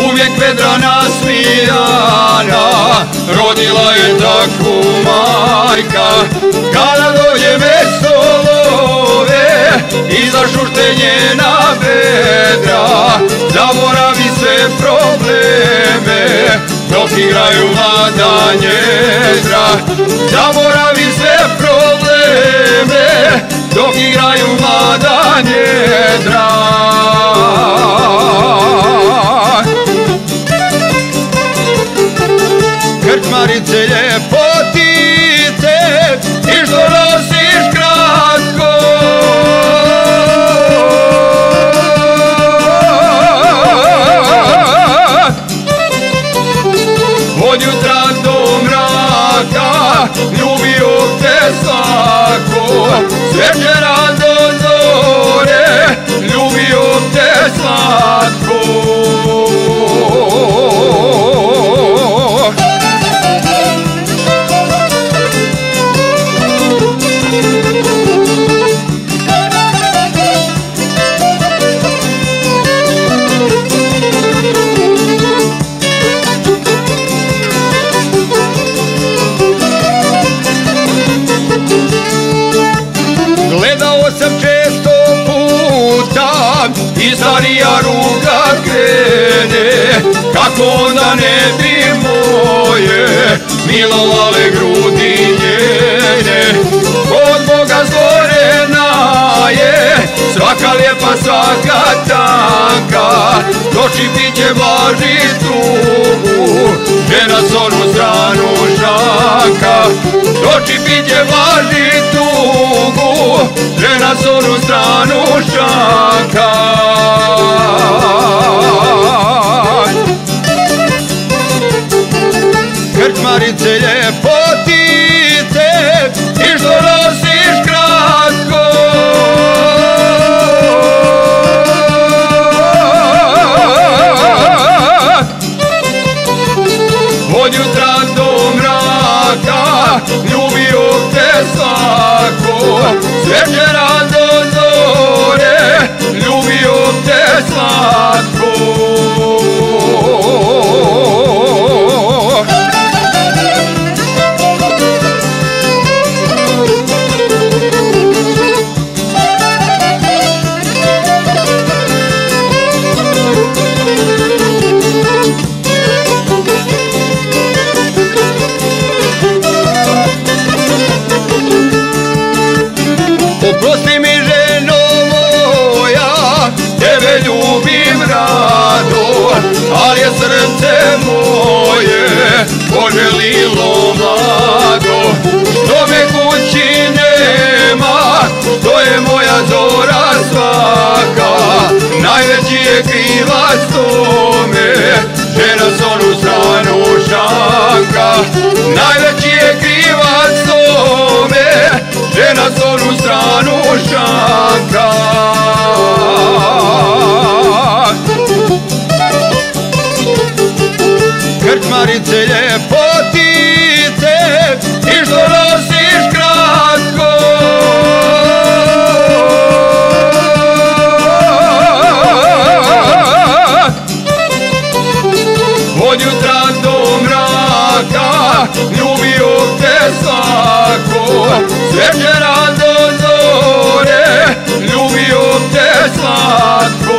uvijek vedra nasmijana, rodila je takvu majka. Kada dođe mesto love i zašušte njena vedra, zaboravi sve probleme dok igraju mlada njedra. Zaboravi sve probleme dok igraju mlada njedra. Krčmarice ljepotice, ti što nosiš kratko, od jutra do mraka ljubio te svako, s večera do zore ljubio te slatko. Gledao sam često puta i starija ruka krene, kako onda ne bi moje milovale grudi njene. Od Boga stvorena je svaka lijepa, svaka tanka, doći piće blaži tugu, žena s onu stranu šaka. Doći piće blaži tugu, žena s onu stranu šaka. Krčmarice ljepotice, ti što nosiš kratko, od jutra do mraka ljubio te svako, s večera do zore ljubio te slatko. Oprosti mi, ženo moja, tebe ljubim rado, ali je srce moje poželilo mlado. Što me kući nema, to je moja zora svaka, najveći je krivac tome, žena s onu stranu šaka. Najveći je krivac tome, žena s onu stranu šaka. Krčmarice ljepotice, ti što nosiš kratko, od jutra do mraka ljubio te svako, s večera do zore ljubio te slatko.